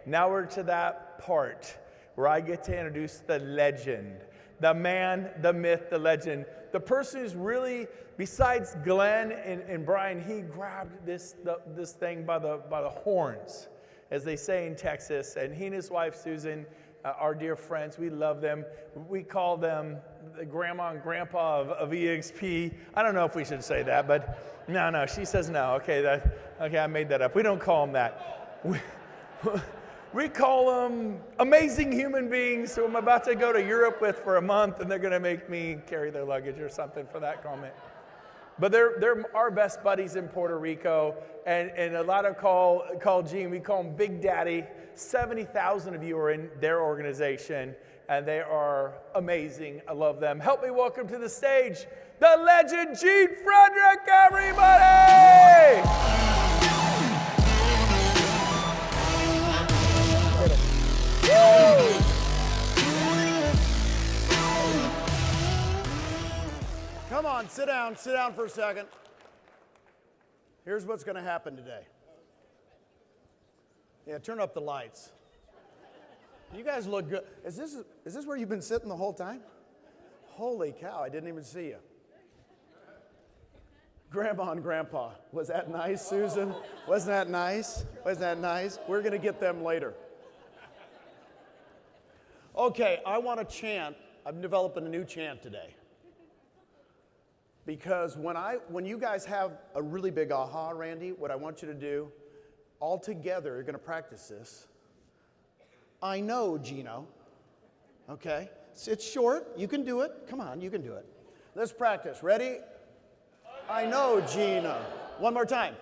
Now we're to that part where I get to introduce the legend, the man, the myth, the legend, the person who's really, besides Glenn and Brian, he grabbed this thing by the horns, as they say in Texas, and he and his wife Susan, our dear friends, we love them. We call them the grandma and grandpa of EXP. I don't know if we should say that, but no, she says no. Okay, I made that up. We don't call them that. We call them amazing human beings who I'm about to go to Europe with for a month, and they're going to make me carry their luggage or something for that comment. But they're our best buddies in Puerto Rico, and a lot of call Gene, we call him Big Daddy. 70,000 of you are in their organization, and they are amazing. I love them. Help me welcome to the stage the legend Gene Frederick, everybody! Come on, sit down for a second. Here's what's going to happen today. Yeah, turn up the lights. You guys look good. Is this where you've been sitting the whole time? Holy cow, I didn't even see you. Grandma and Grandpa, was that nice, Susan? Wasn't that nice? Wasn't that nice? We're going to get them later. Okay, I want to chant. I'm developing a new chant today. Because when you guys have a really big aha, Randy, what I want you to do, all together, you're going to practice this. I know, Gino. Okay? It's short. You can do it. Come on, you can do it. Let's practice. Ready? I know, Gino. One more time.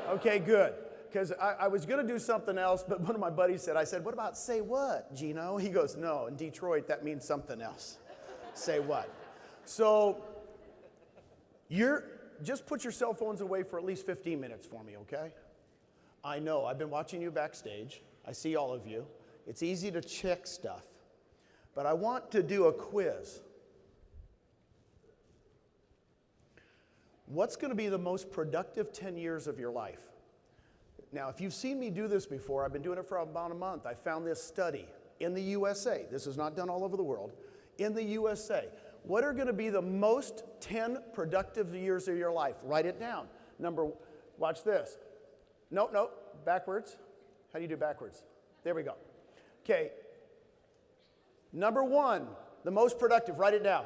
Okay, good. Because I was going to do something else, but one of my buddies said, I said, what about say what, Gino? He goes, no, in Detroit, that means something else. Say what? So just put your cell phones away for at least 15 minutes for me, okay? I know, I've been watching you backstage. I see all of you. It's easy to check stuff. But I want to do a quiz. What's going to be the most productive 10 years of your life? Now, if you've seen me do this before, I've been doing it for about a month. I found this study in the USA. This is not done all over the world. In the USA. What are going to be the most 10 productive years of your life? Write it down. Watch this. Nope, backwards. How do you do backwards? There we go. Okay. Number 1, the most productive, write it down.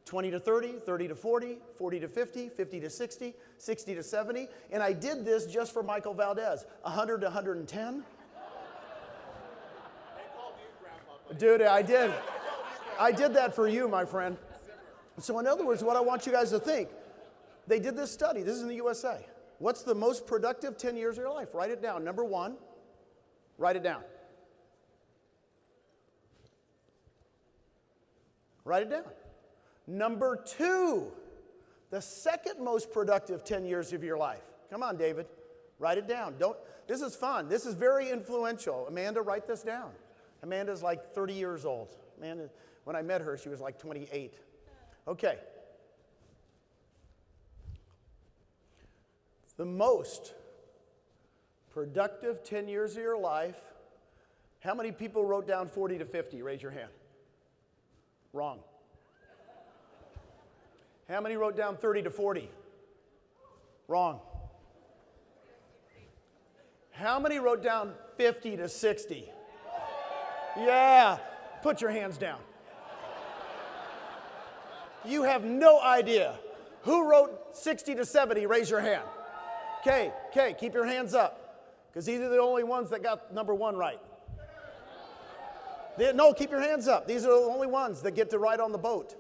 20 to 30, 30 to 40, 40 to 50, 50 to 60, 60 to 70. And I did this just for Michael Valdez. 100 to 110. Dude, I did. I did that for you, my friend. So in other words, what I want you guys to think, they did this study. This is in the USA. What's the most productive 10 years of your life? Write it down. Number 1, write it down. Write it down. Number 2, the second most productive 10 years of your life. Come on, David. Write it down. This is fun. This is very influential. Amanda, write this down. Amanda's like 30 years old. Amanda, when I met her, she was like 28. Okay. The most productive 10 years of your life. How many people wrote down 40 to 50? Raise your hand. Wrong. How many wrote down 30 to 40? Wrong. How many wrote down 50 to 60? Yeah. Put your hands down. You have no idea. Who wrote 60 to 70? Raise your hand. Okay, keep your hands up. Because these are the only ones that got number 1 right. No, keep your hands up. These are the only ones that get to ride on the boat.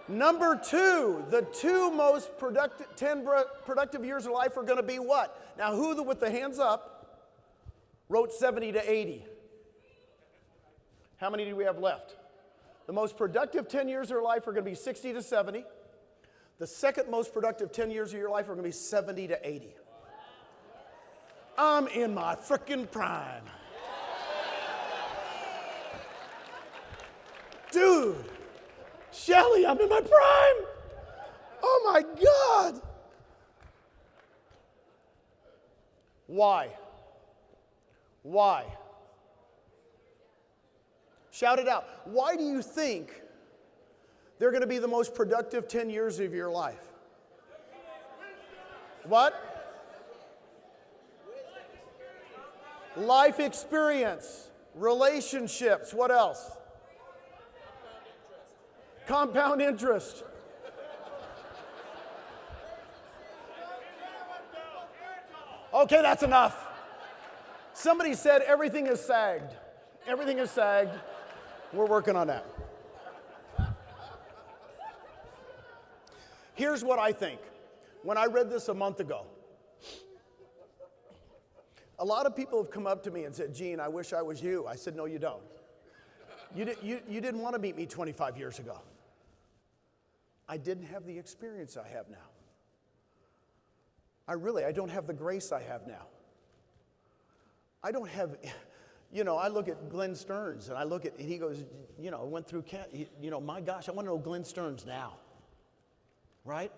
Number 2, the 2 most productive, 10 productive years of life are going to be what? Now, who with the hands up wrote 70 to 80? How many do we have left? The most productive 10 years of your life are going to be 60 to 70. The second most productive 10 years of your life are going to be 70 to 80. I'm in my frickin' prime. Dude, Shelly, I'm in my prime. Oh my God. Why? Why? Shout it out. Why do you think they're going to be the most productive 10 years of your life? What? Life experience, relationships. What else? Compound interest. Okay, that's enough. Somebody said everything is sagged. Everything is sagged. We're working on that. Here's what I think. When I read this a month ago, a lot of people have come up to me and said, Gene, I wish I was you. I said, no, you don't. You didn't want to meet me 25 years ago. I didn't have the experience I have now. I don't have the grace I have now. I don't have, I look at Glenn Stearns and and he goes, went through, my gosh, I want to know Glenn Stearns now. Right?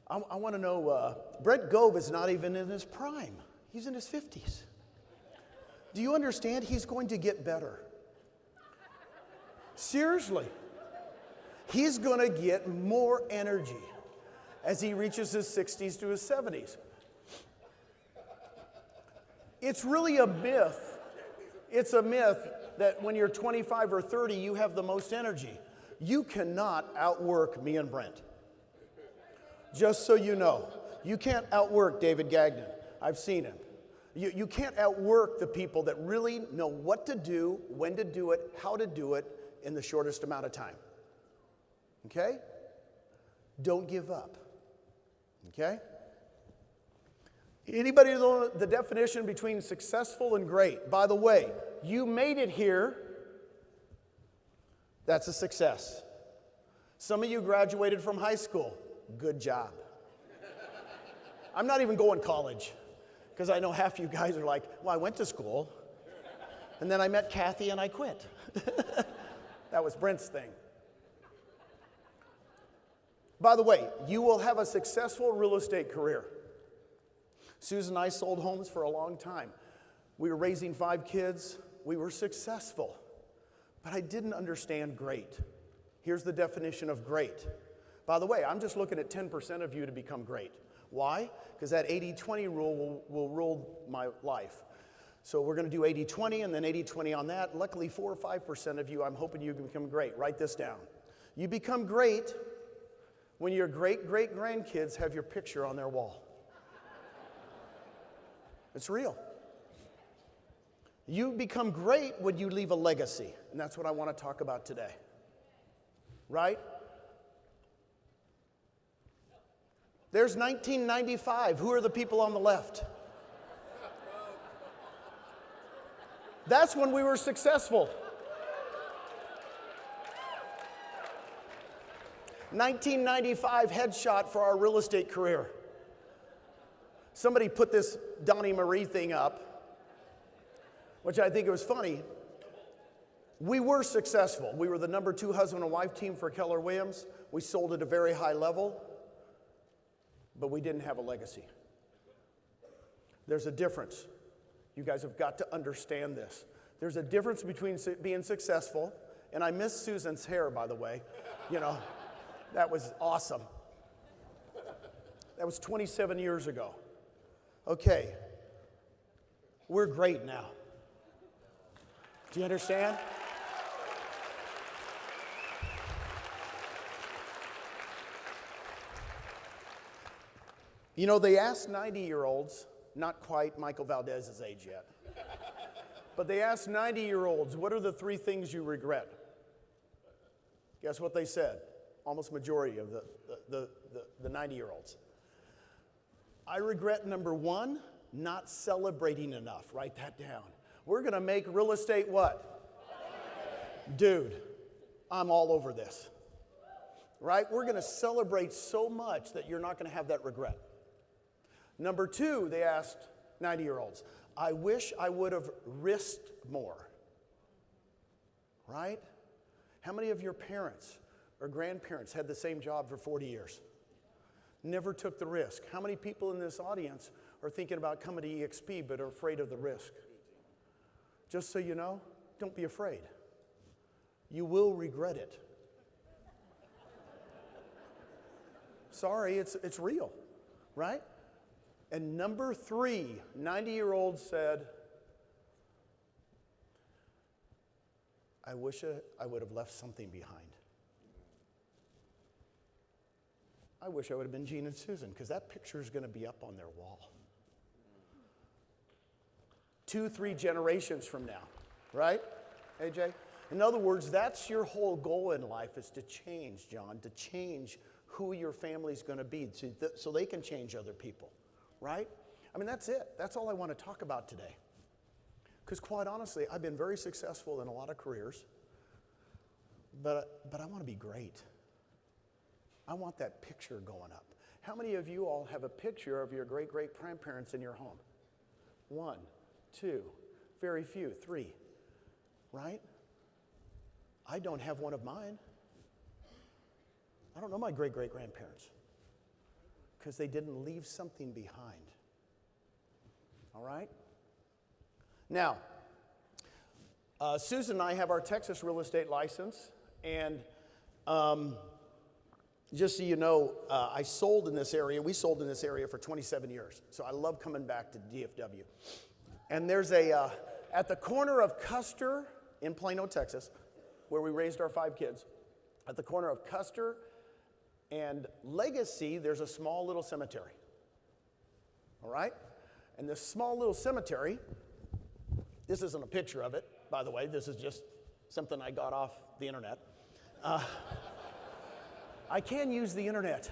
I want to know, Brett Gove is not even in his prime. He's in his 50s. Do you understand? He's going to get better. Seriously. He's going to get more energy as he reaches his 60s to his 70s. It's really a myth. It's a myth that when you're 25 or 30, you have the most energy. You cannot outwork me and Brent. Just so you know. You can't outwork David Gagnon. I've seen him. You can't outwork the people that really know what to do, when to do it, how to do it in the shortest amount of time. Okay? Don't give up. Okay? Anybody know the definition between successful and great? By the way, you made it here. That's a success. Some of you graduated from high school. Good job. I'm not even going to college because I know half you guys are like, well, I went to school and then I met Kathy and I quit. That was Brent's thing. By the way, you will have a successful real estate career. Susan and I sold homes for a long time. We were raising 5 kids. We were successful. But I didn't understand great. Here's the definition of great. By the way, I'm just looking at 10% of you to become great. Why? Because that 80-20 rule will rule my life. So we're going to do 80-20 and then 80-20 on that. Luckily, 4 or 5% of you, I'm hoping you can become great. Write this down. You become great when your great-great-grandkids have your picture on their wall. It's real. You become great when you leave a legacy. And that's what I want to talk about today. Right? There's 1995. Who are the people on the left? That's when we were successful. 1995 headshot for our real estate career. Somebody put this Donnie Marie thing up, which I think it was funny. We were successful. We were the number 2 husband and wife team for Keller Williams. We sold at a very high level, but we didn't have a legacy. There's a difference. You guys have got to understand this. There's a difference between being successful, and I miss Susan's hair, by the way. That was awesome. That was 27 years ago. Okay, we're great now. Do you understand? They asked 90-year-olds, not quite Michael Valdez's age yet, but they asked 90-year-olds, what are the 3 things you regret? Guess what they said? Almost majority of the 90-year-olds. I regret number 1, not celebrating enough. Write that down. We're going to make real estate what? Dude, I'm all over this. Right? We're going to celebrate so much that you're not going to have that regret. Number 2, they asked 90-year-olds, I wish I would have risked more. Right? How many of your parents or grandparents had the same job for 40 years? Never took the risk. How many people in this audience are thinking about coming to EXP but are afraid of the risk. Just so you know, don't be afraid. You will regret it. Sorry, it's real, right? And number 3, 90-year-old said, I wish I would have left something behind. I wish I would have been Gene and Susan, because that picture is going to be up on their wall. 2, 3 generations from now, right, AJ? In other words, that's your whole goal in life, is to change, John, to change who your family's going to be so they can change other people, right? I mean, that's it. That's all I want to talk about today. Because quite honestly, I've been very successful in a lot of careers, but I want to be great. I want that picture going up. How many of you all have a picture of your great-great-grandparents in your home? 1, 2, very few, 3, right? I don't have one of mine. I don't know my great-great-grandparents because they didn't leave something behind. All right? Now, Susan and I have our Texas real estate license, and just so you know, I sold in this area. We sold in this area for 27 years, so I love coming back to DFW. And there's at the corner of Custer in Plano, Texas, where we raised our 5 kids, at the corner of Custer and Legacy, there's a small little cemetery. All right? And this small little cemetery, this isn't a picture of it, by the way. This is just something I got off the internet. I can use the internet.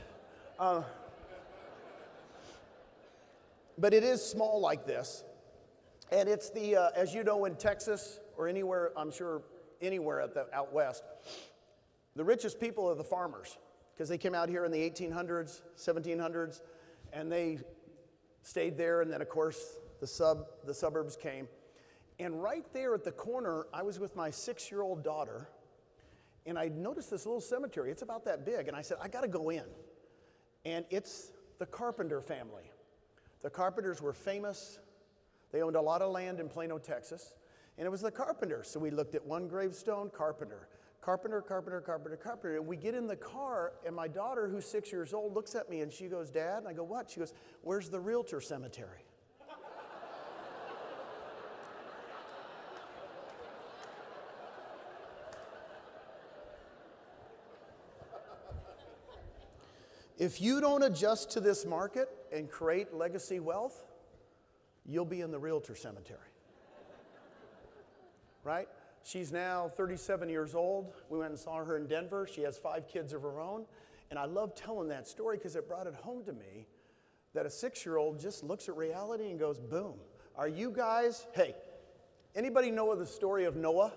But it is small like this. And it's the, as you know, in Texas or anywhere, I'm sure anywhere out west, the richest people are the farmers, because they came out here in the 1800s, 1700s, and they stayed there, and then, of course, the suburbs came. And right there at the corner, I was with my 6-year-old daughter, and I noticed this little cemetery. It's about that big, and I said, I got to go in. And it's the Carpenter family. The Carpenters were famous. They owned a lot of land in Plano, Texas, and it was the Carpenters. So we looked at one gravestone, Carpenter. Carpenter, Carpenter, Carpenter, Carpenter. And we get in the car, and my daughter, who's 6 years old, looks at me, and she goes, Dad? And I go, what? She goes, where's the realtor cemetery? If you don't adjust to this market and create legacy wealth, you'll be in the realtor cemetery. Right? She's now 37 years old. We went and saw her in Denver. She has 5 kids of her own. And I love telling that story because it brought it home to me that a 6-year-old just looks at reality and goes, boom. Are you guys, hey, anybody know the story of Noah?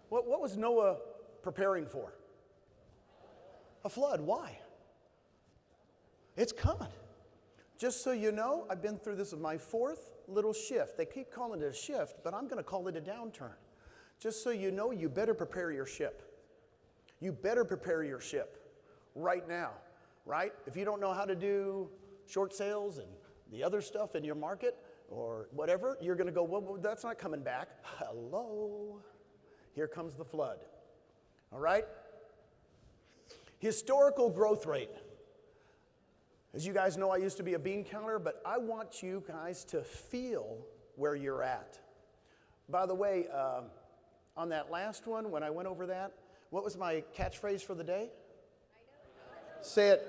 What was Noah preparing for? A flood. Why? It's coming. Just so you know, I've been through this with my 4th little shift. They keep calling it a shift, but I'm going to call it a downturn. Just so you know, you better prepare your ship. You better prepare your ship right now, right? If you don't know how to do short sales and the other stuff in your market or whatever, you're going to go, well, that's not coming back. Hello. Here comes the flood. All right? Historical growth rate. As you guys know, I used to be a bean counter, but I want you guys to feel where you're at. By the way, on that last one, when I went over that, what was my catchphrase for the day? Say it.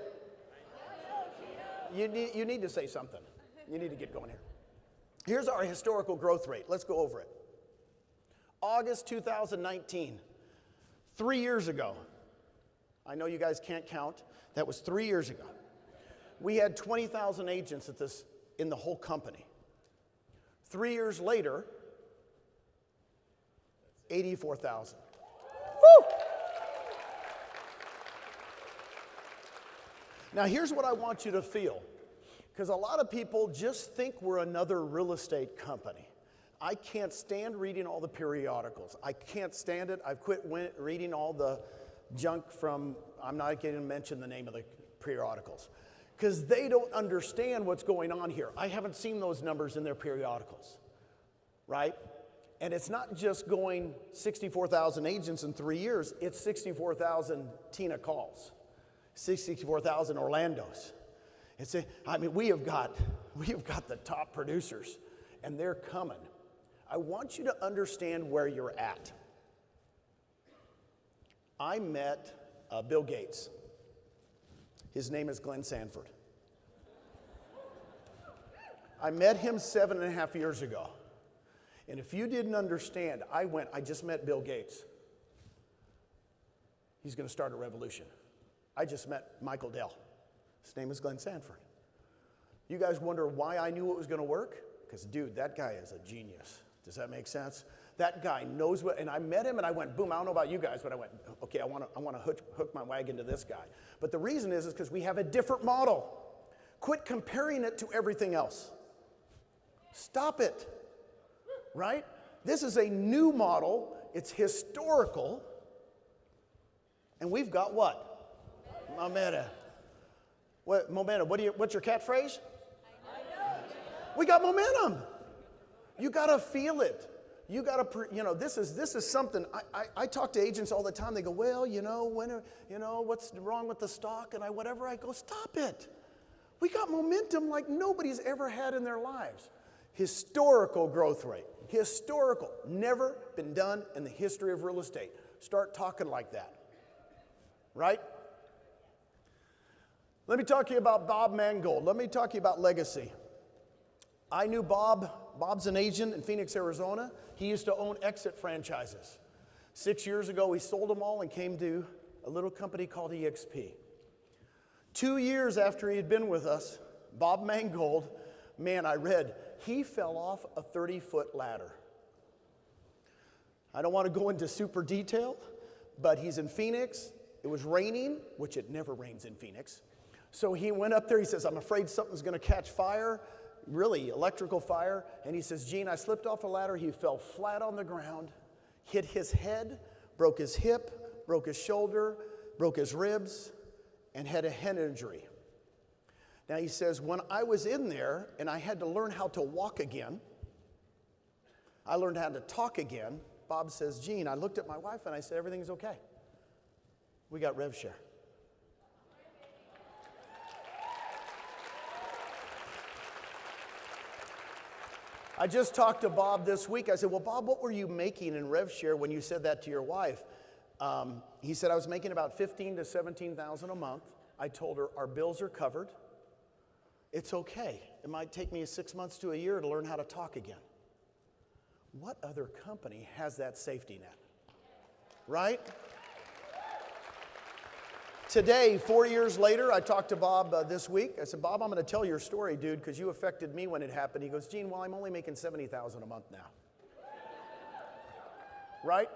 You need to say something. You need to get going here. Here's our historical growth rate. Let's go over it. August 2019, 3 years ago. I know you guys can't count. That was 3 years ago. We had 20,000 agents in the whole company. 3 years later, 84,000. Woo! Now here's what I want you to feel, because a lot of people just think we're another real estate company. I can't stand reading all the periodicals. I can't stand it. I've quit reading all the junk from, I'm not going to mention the name of the periodicals. because they don't understand what's going on here. I haven't seen those numbers in their periodicals, right? And it's not just going 64,000 agents in 3 years, it's 64,000 Tina calls, 64,000 Orlandos. We have got the top producers, and they're coming. I want you to understand where you're at. I met Bill Gates. His name is Glenn Sanford. I met him 7.5 years ago. And if you didn't understand, I just met Bill Gates. He's going to start a revolution. I just met Michael Dell. His name is Glenn Sanford. You guys wonder why I knew it was going to work? Because, dude, that guy is a genius. Does that make sense? That guy knows what, and I met him and I went, boom, I don't know about you guys, but I went, okay, I want to hook my wagon to this guy. But the reason is because we have a different model. Quit comparing it to everything else. Stop it, right? This is a new model. It's historical. And we've got what? Momentum. What, momentum? What's your catchphrase? We got momentum. You got to feel it. You got to, this is something. I talk to agents all the time. They go, well, what's wrong with the stock? And I go, stop it. We got momentum like nobody's ever had in their lives. Historical growth rate. Historical. Never been done in the history of real estate. Start talking like that. Right? Let me talk to you about Bob Mangold. Let me talk to you about legacy. I knew Bob. Bob's an agent in Phoenix, Arizona. He used to own exit franchises. 6 years ago, he sold them all and came to a little company called EXP. 2 years after he had been with us, Bob Mangold, I read, he fell off a 30-foot ladder. I don't want to go into super detail, but he's in Phoenix. It was raining, which it never rains in Phoenix. So he went up there. He says, I'm afraid something's going to catch fire. Really, electrical fire. And he says, Gene, I slipped off a ladder. He fell flat on the ground, hit his head, broke his hip, broke his shoulder, broke his ribs, and had a head injury. Now he says, when I was in there and I had to learn how to walk again, I learned how to talk again. Bob says, Gene, I looked at my wife and I said, everything's okay. We got rev share. I just talked to Bob this week. I said, well, Bob, what were you making in rev share when you said that to your wife? He said, I was making about $15,000 to $17,000 a month. I told her, our bills are covered. It's okay. It might take me 6 months to a year to learn how to talk again. What other company has that safety net? Right? Today, 4 years later, I talked to Bob this week. I said, Bob, I'm going to tell your story, dude, because you affected me when it happened. He goes, Gene, well, I'm only making $70,000 a month now. Right?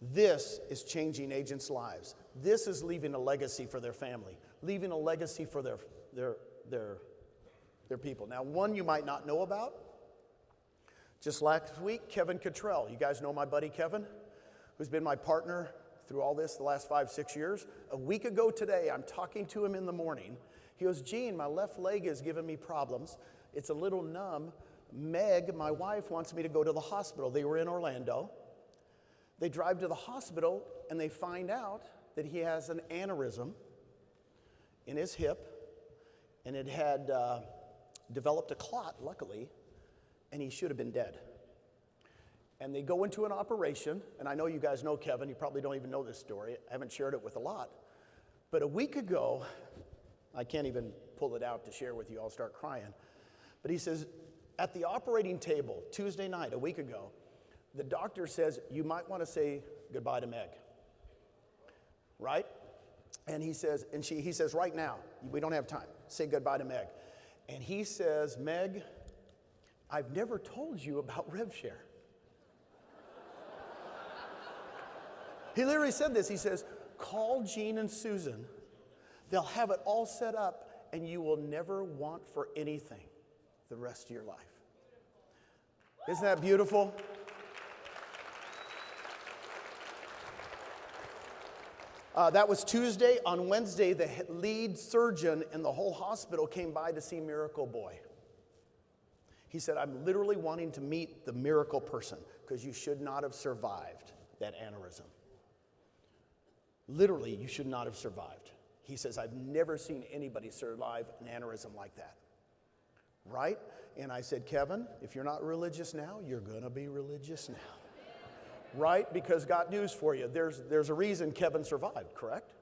This is changing agents' lives. This is leaving a legacy for their family, leaving a legacy for their people. Now, one you might not know about. Just last week, Kevin Cottrell. You guys know my buddy Kevin, who's been my partner through all this the last 5-6 years. A week ago today, I'm talking to him in the morning. He goes, Gene, my left leg is giving me problems. It's a little numb. Meg, my wife, wants me to go to the hospital. They were in Orlando. They drive to the hospital, and they find out that he has an aneurysm in his hip, and it had developed a clot, luckily, and he should have been dead. And they go into an operation, and I know you guys know Kevin. You probably don't even know this story. I haven't shared it with a lot. But a week ago, I can't even pull it out to share with you. I'll start crying. But he says, at the operating table, Tuesday night, a week ago, the doctor says, you might want to say goodbye to Meg. Right? And he says, he says, right now, we don't have time. Say goodbye to Meg. And he says, Meg, I've never told you about RevShare. He literally said this. He says, call Gene and Susan. They'll have it all set up, and you will never want for anything the rest of your life. Isn't that beautiful? That was Tuesday. On Wednesday, the lead surgeon in the whole hospital came by to see Miracle Boy. He said, I'm literally wanting to meet the miracle person because you should not have survived that aneurysm. Literally, you should not have survived. He says, I've never seen anybody survive an aneurysm like that. Right? And I said, Kevin, if you're not religious now, you're going to be religious now. Right? Because got news for you. There's a reason Kevin survived, correct?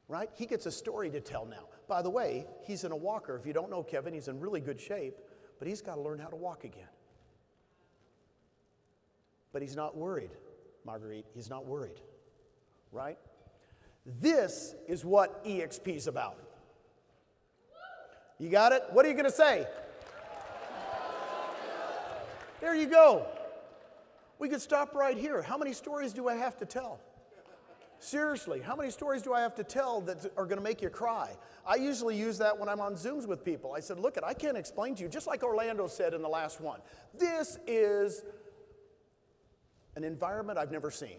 Right? He gets a story to tell now. By the way, he's in a walker. If you don't know Kevin, he's in really good shape, but he's got to learn how to walk again. But he's not worried, Marguerite. He's not worried. Right? This is what EXP is about. You got it? What are you going to say? There you go. We could stop right here. How many stories do I have to tell? Seriously, how many stories do I have to tell that are going to make you cry? I usually use that when I'm on Zooms with people. I said, look, I can't explain to you, just like Orlando said in the last one. This is an environment I've never seen.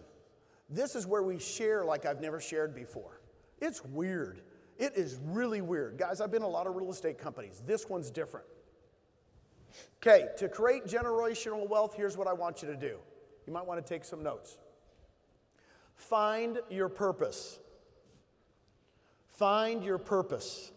This is where we share like I've never shared before. It's weird. It is really weird. Guys, I've been in a lot of real estate companies. This one's different. Okay, to create generational wealth, here's what I want you to do. You might want to take some notes. Find your purpose. Find your purpose.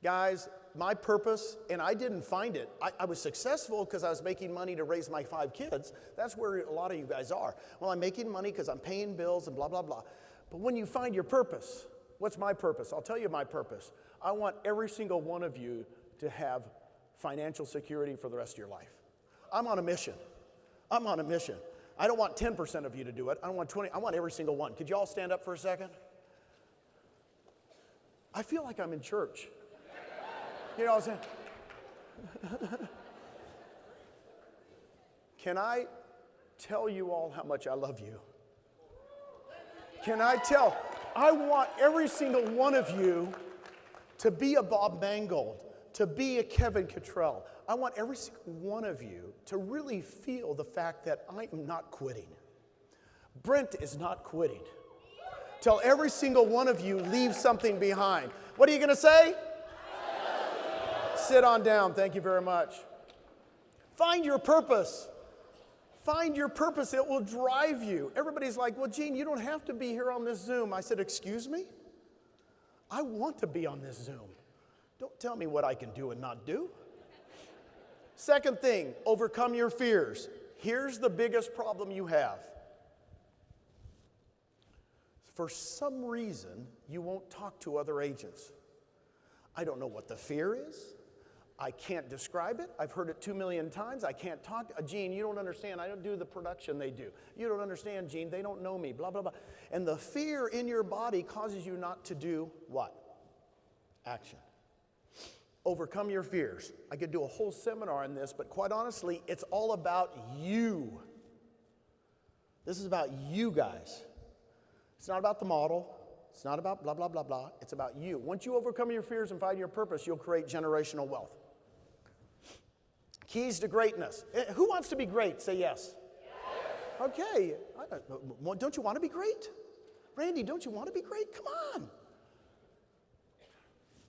Guys, my purpose, and I didn't find it. I was successful because I was making money to raise my 5 kids. That's where a lot of you guys are. Well, I'm making money because I'm paying bills and blah, blah, blah. But when you find your purpose, what's my purpose? I'll tell you my purpose. I want every single one of you to have financial security for the rest of your life. I'm on a mission. I'm on a mission. I don't want 10% of you to do it. I don't want 20. I want every single one. Could you all stand up for a second? I feel like I'm in church. You know what I'm saying? Can I tell you all how much I love you? Can I tell? I want every single one of you to be a Bob Mangold, to be a Kevin Cottrell. I want every single one of you to really feel the fact that I am not quitting. Brent is not quitting. Till every single one of you leaves something behind. What are you going to say? Sit on down. Thank you very much. Find your purpose. Find your purpose. It will drive you. Everybody's like, well, Gene, you don't have to be here on this Zoom. I said, excuse me? I want to be on this Zoom. Don't tell me what I can do and not do. Second thing, overcome your fears. Here's the biggest problem you have. For some reason, you won't talk to other agents. I don't know what the fear is. I can't describe it. I've heard it 2 million times. I can't talk. Gene, you don't understand. I don't do the production they do. You don't understand, Gene. They don't know me, blah, blah, blah. And the fear in your body causes you not to do what? Action. Overcome your fears. I could do a whole seminar on this, but quite honestly, it's all about you. This is about you guys. It's not about the model. It's not about blah, blah, blah, blah. It's about you. Once you overcome your fears and find your purpose, you'll create generational wealth. Keys to greatness. Who wants to be great? Say yes. Yes. Okay. Don't you want to be great? Randy, don't you want to be great? Come on.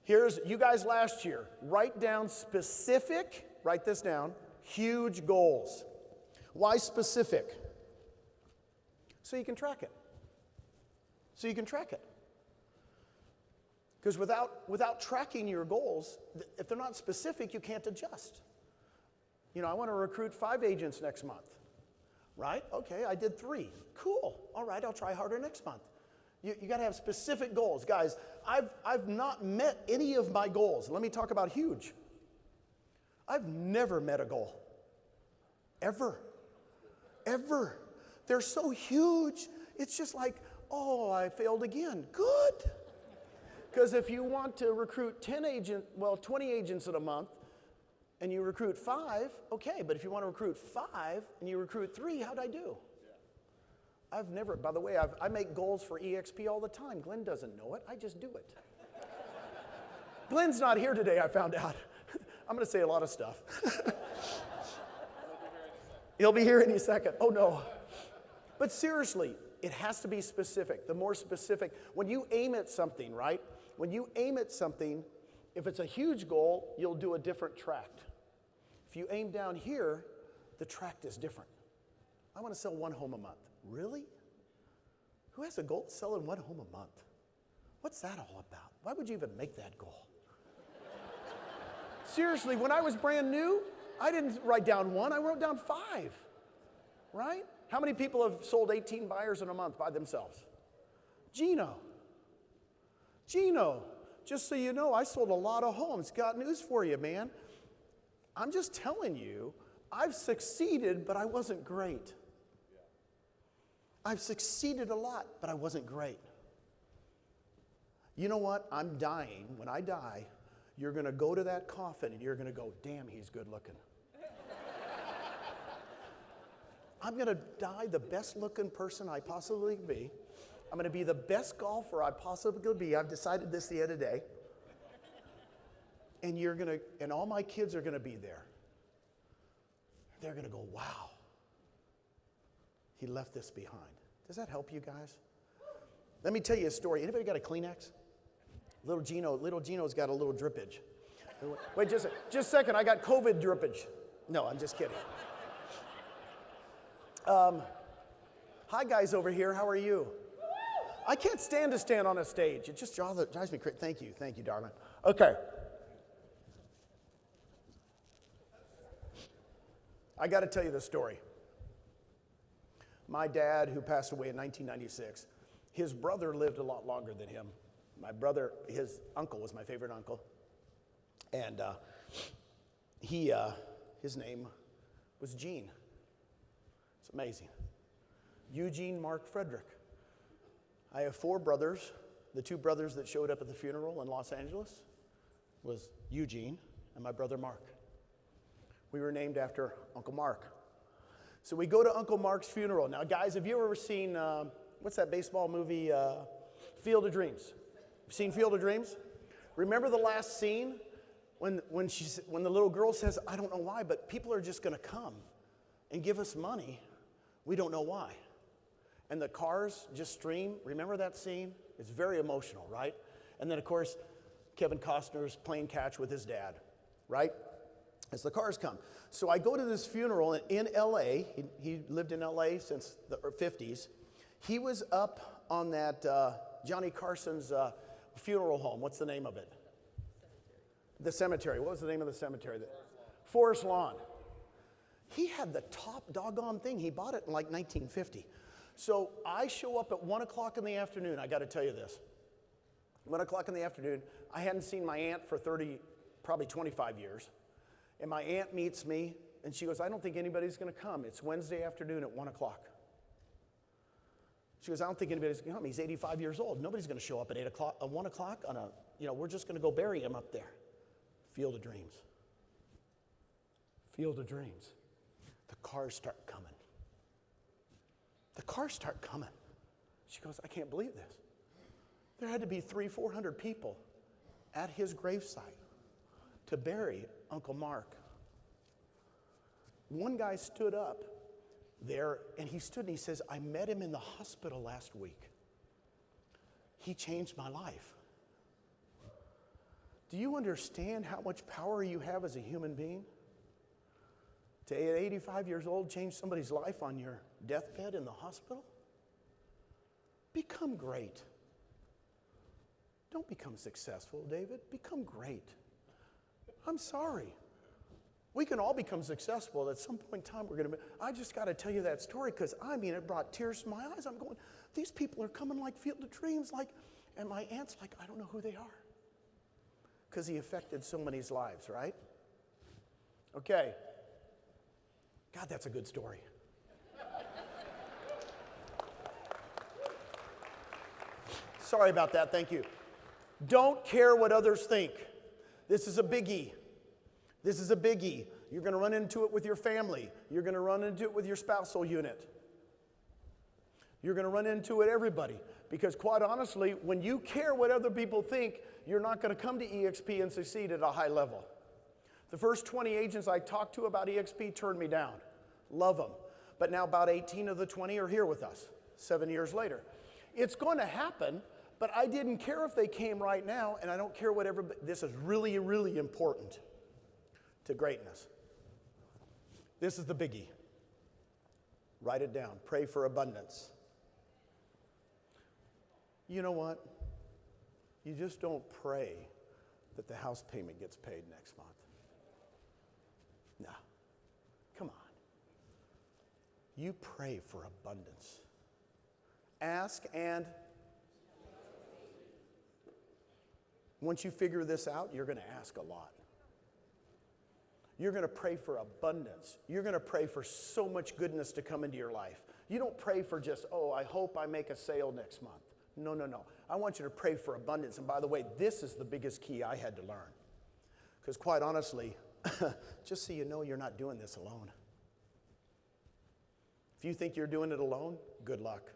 Here's, you guys last year, write down specific, write this down, huge goals. Why specific? So you can track it. So you can track it. Because without tracking your goals, if they're not specific, you can't adjust. You know, I want to recruit 5 agents next month. Right? Okay, I did 3. Cool. All right, I'll try harder next month. You got to have specific goals. Guys, I've not met any of my goals. Let me talk about huge. I've never met a goal. Ever. Ever. They're so huge, it's just like, oh, I failed again. Good. Because if you want to recruit 20 agents in a month, and you recruit 5, okay, but if you want to recruit 5 and you recruit 3, how'd I do? I've never, by the way, I make goals for EXP all the time. Glenn doesn't know it, I just do it. Glenn's not here today, I found out. I'm going to say a lot of stuff. He'll be here any second. Oh no. But seriously, It has to be specific. The more specific, when you aim at something, right? When you aim at something, if it's a huge goal, you'll do a different tract. If you aim down here, the tract is different. I want to sell 1 home a month. Really? Who has a goal of selling 1 home a month? What's that all about? Why would you even make that goal? Seriously, when I was brand new, I didn't write down 1, I wrote down 5, right? How many people have sold 18 buyers in a month by themselves? Gino, just so you know, I sold a lot of homes. Got news for you, man. I'm just telling you, I've succeeded, but I wasn't great. I've succeeded a lot, but I wasn't great. You know what? I'm dying. When I die, you're going to go to that coffin and you're going to go, damn, he's good looking. I'm going to die the best looking person I possibly can be. I'm going to be the best golfer I possibly could be. I've decided this the other day. And all my kids are going to be there. They're going to go, wow, he left this behind. Does that help you guys? Let me tell you a story. Anybody got a Kleenex? Little Gino's got a little drippage. Wait, just a second. I got COVID drippage. No, I'm just kidding. Hi, guys over here. How are you? I can't stand to stand on a stage. It just drives me crazy. Thank you, darling. Okay. I got to tell you the story. My dad, who passed away in 1996, his brother lived a lot longer than him. My brother, his uncle was my favorite uncle. And his name was Gene. It's amazing. Eugene Mark Frederick. I have 4 brothers. The 2 brothers that showed up at the funeral in Los Angeles was Eugene and my brother Mark. We were named after Uncle Mark. So we go to Uncle Mark's funeral. Now, guys, have you ever seen, what's that baseball movie, Field of Dreams? Seen Field of Dreams? Remember the last scene when the little girl says, I don't know why, but people are just going to come and give us money. We don't know why. And the cars just stream. Remember that scene? It's very emotional, right? And then, of course, Kevin Costner's playing catch with his dad, right? As the cars come. So I go to this funeral in L.A. He lived in L.A. since the 50s. He was up on that Johnny Carson's funeral home. What's the name of it? The cemetery. What was the name of the cemetery? Forest Lawn. He had the top doggone thing. He bought it in like 1950. So I show up at 1 o'clock in the afternoon. I got to tell you this. 1 o'clock in the afternoon. I hadn't seen my aunt for probably 25 years. And my aunt meets me, and she goes, I don't think anybody's going to come. It's Wednesday afternoon at 1 o'clock. She goes, I don't think anybody's going to come. He's 85 years old. Nobody's going to show up at 1 o'clock on we're just going to go bury him up there. Field of Dreams. Field of Dreams. The cars start coming. The cars start coming. She goes, I can't believe this. There had to be 300-400 people at his gravesite to bury Uncle Mark. One guy stood up there, and he says, I met him in the hospital last week. He changed my life. Do you understand how much power you have as a human being? To at 85 years old, change somebody's life on your deathbed in the hospital? Become great. Don't become successful, David. Become great. I'm sorry. We can all become successful. At some point in time, we're going to be. I just got to tell you that story because, it brought tears to my eyes. I'm going, these people are coming like Field of Dreams. And my aunt's like, I don't know who they are. Because he affected so many lives, right? Okay. God, that's a good story. Sorry about that. Thank you. Don't care what others think. This is a biggie. This is a biggie. You're going to run into it with your family. You're going to run into it with your spousal unit. You're going to run into it everybody. Because quite honestly, when you care what other people think, you're not going to come to EXP and succeed at a high level. The first 20 agents I talked to about EXP turned me down. Love them. But now about 18 of the 20 are here with us. 7 years later. It's going to happen, but I didn't care if they came right now, and I don't care what everybody, this is really, really important to greatness. This is the biggie. Write it down. Pray for abundance. You know what? You just don't pray that the house payment gets paid next month. No. Come on. You pray for abundance. Ask, and once you figure this out, you're going to ask a lot. You're going to pray for abundance. You're going to pray for so much goodness to come into your life. You don't pray for just, oh, I hope I make a sale next month. No, no, no. I want you to pray for abundance. And by the way, this is the biggest key I had to learn. Because quite honestly, just so you know, you're not doing this alone. If you think you're doing it alone, good luck.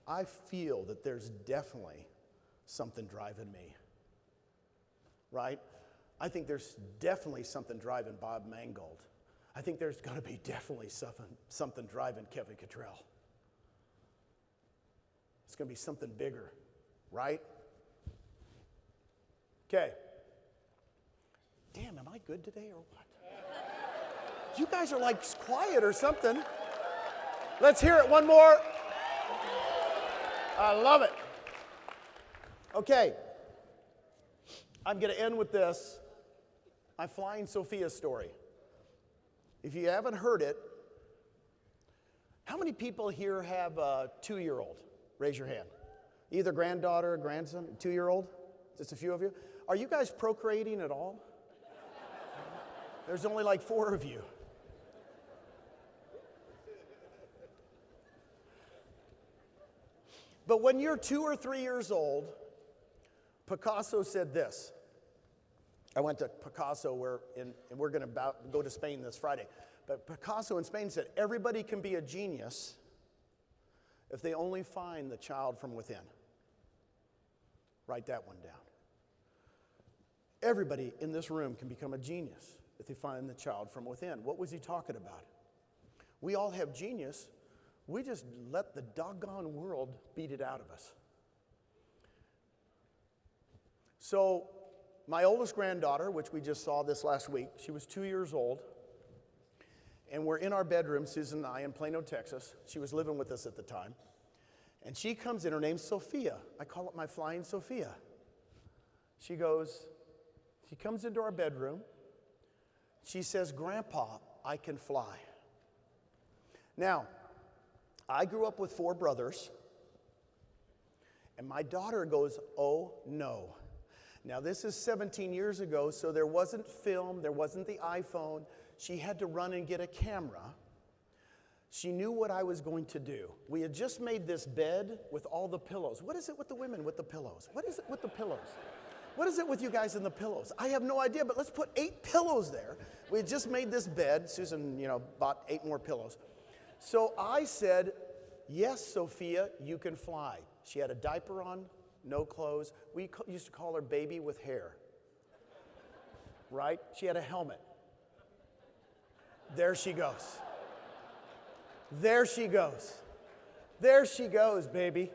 I feel that there's definitely something driving me, right? I think there's definitely something driving Bob Mangold. I think there's going to be definitely something driving Kevin Cottrell. It's going to be something bigger, right? Okay. Damn, am I good today or what? You guys are like quiet or something. Let's hear it one more. I love it. Okay. I'm going to end with this. My Flying Sophia story. If you haven't heard it, how many people here have a 2-year-old? Raise your hand. Either granddaughter, grandson, 2-year-old? Just a few of you. Are you guys procreating at all? There's only like 4 of you. But when you're 2 or 3 years old, Picasso said this. I went to Picasso, and we're going to go to Spain this Friday. But Picasso in Spain said, everybody can be a genius if they only find the child from within. Write that one down. Everybody in this room can become a genius if they find the child from within. What was he talking about? We all have genius. We just let the doggone world beat it out of us. So, my oldest granddaughter, which we just saw this last week, she was 2 years old. And we're in our bedroom, Susan and I, in Plano, Texas. She was living with us at the time. And she comes in, her name's Sophia. I call it my Flying Sophia. She comes into our bedroom. She says, Grandpa, I can fly. Now, I grew up with 4 brothers. And my daughter goes, oh no. Now, this is 17 years ago, so there wasn't film, there wasn't the iPhone. She had to run and get a camera. She knew what I was going to do. We had just made this bed with all the pillows. What is it with the women with the pillows? What is it with the pillows? What is it with you guys and the pillows? I have no idea, but let's put 8 pillows there. We had just made this bed. Susan, bought 8 more pillows. So I said, yes, Sophia, you can fly. She had a diaper on, no clothes. We used to call her baby with hair. Right? She had a helmet. There she goes. There she goes. There she goes, baby.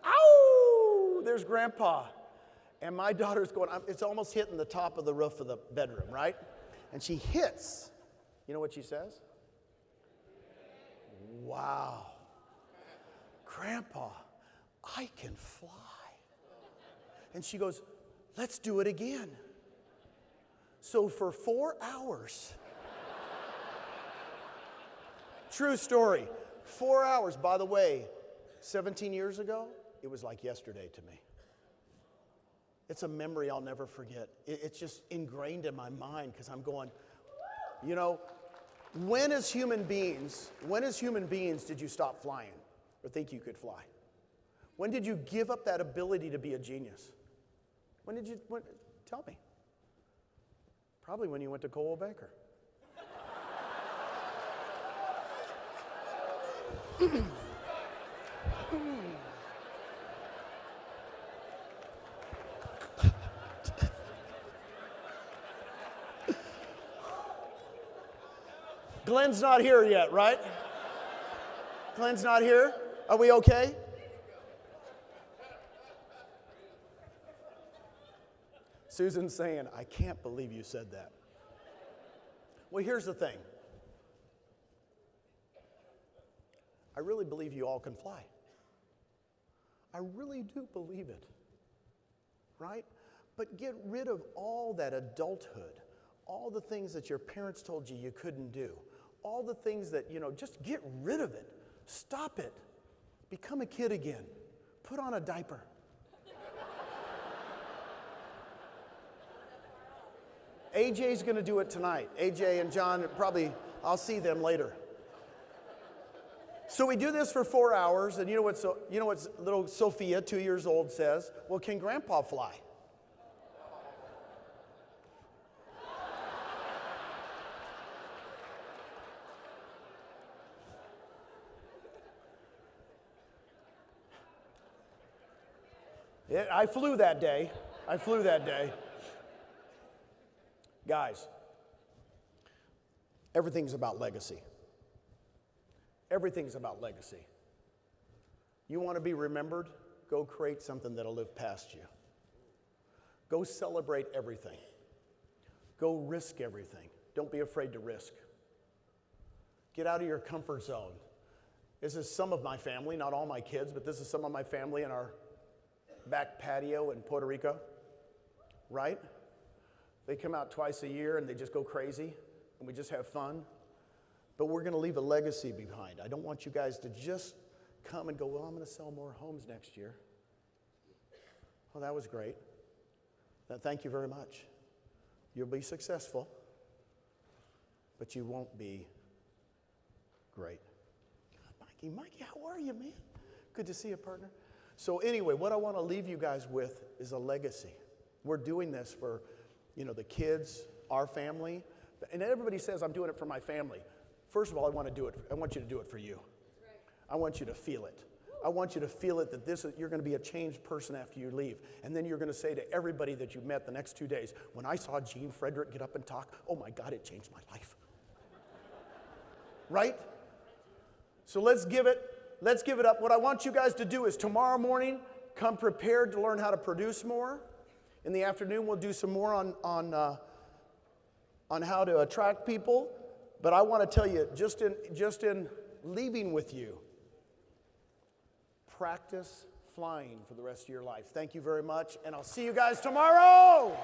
Ow! There's Grandpa. And my daughter's going, it's almost hitting the top of the roof of the bedroom, right? And she hits. You know what she says? Wow. Grandpa, I can fly. And she goes, let's do it again. So for 4 hours, true story, 4 hours, by the way, 17 years ago, it was like yesterday to me. It's a memory I'll never forget. It's just ingrained in my mind because I'm going, when as human beings did you stop flying or think you could fly? When did you give up that ability to be a genius? Tell me. Probably when you went to Coldwell Banker. Glenn's not here yet, right? Glenn's not here? Are we okay? Susan's saying, I can't believe you said that. Well, here's the thing. I really believe you all can fly. I really do believe it. Right? But get rid of all that adulthood, all the things that your parents told you you couldn't do, all the things that, just get rid of it. Stop it. Become a kid again. Put on a diaper. AJ's going to do it tonight. AJ and John, probably, I'll see them later. So we do this for 4 hours, and you know what little Sophia, 2 years old, says? Well, can Grandpa fly? Yeah, I flew that day. Guys, everything's about legacy. Everything's about legacy. You want to be remembered? Go create something that'll live past you. Go celebrate everything. Go risk everything. Don't be afraid to risk. Get out of your comfort zone. This is some of my family, not all my kids, but this is some of my family in our back patio in Puerto Rico, right? They come out twice a year and they just go crazy and we just have fun. But we're going to leave a legacy behind. I don't want you guys to just come and go, well, I'm going to sell more homes next year. Well, that was great. Thank you very much. You'll be successful, but you won't be great. Mikey, how are you, man? Good to see you, partner. So anyway, what I want to leave you guys with is a legacy. We're doing this for, the kids, our family. And everybody says, I'm doing it for my family. First of all, I want you to do it for you. I want you to feel it. I want you to feel it that you're going to be a changed person after you leave. And then you're going to say to everybody that you met the next 2 days, when I saw Gene Frederick get up and talk, oh my God, it changed my life. Right? So let's give it up. What I want you guys to do is tomorrow morning, come prepared to learn how to produce more. In the afternoon, we'll do some more on how to attract people. But I want to tell you, just in leaving with you, practice flying for the rest of your life. Thank you very much, and I'll see you guys tomorrow.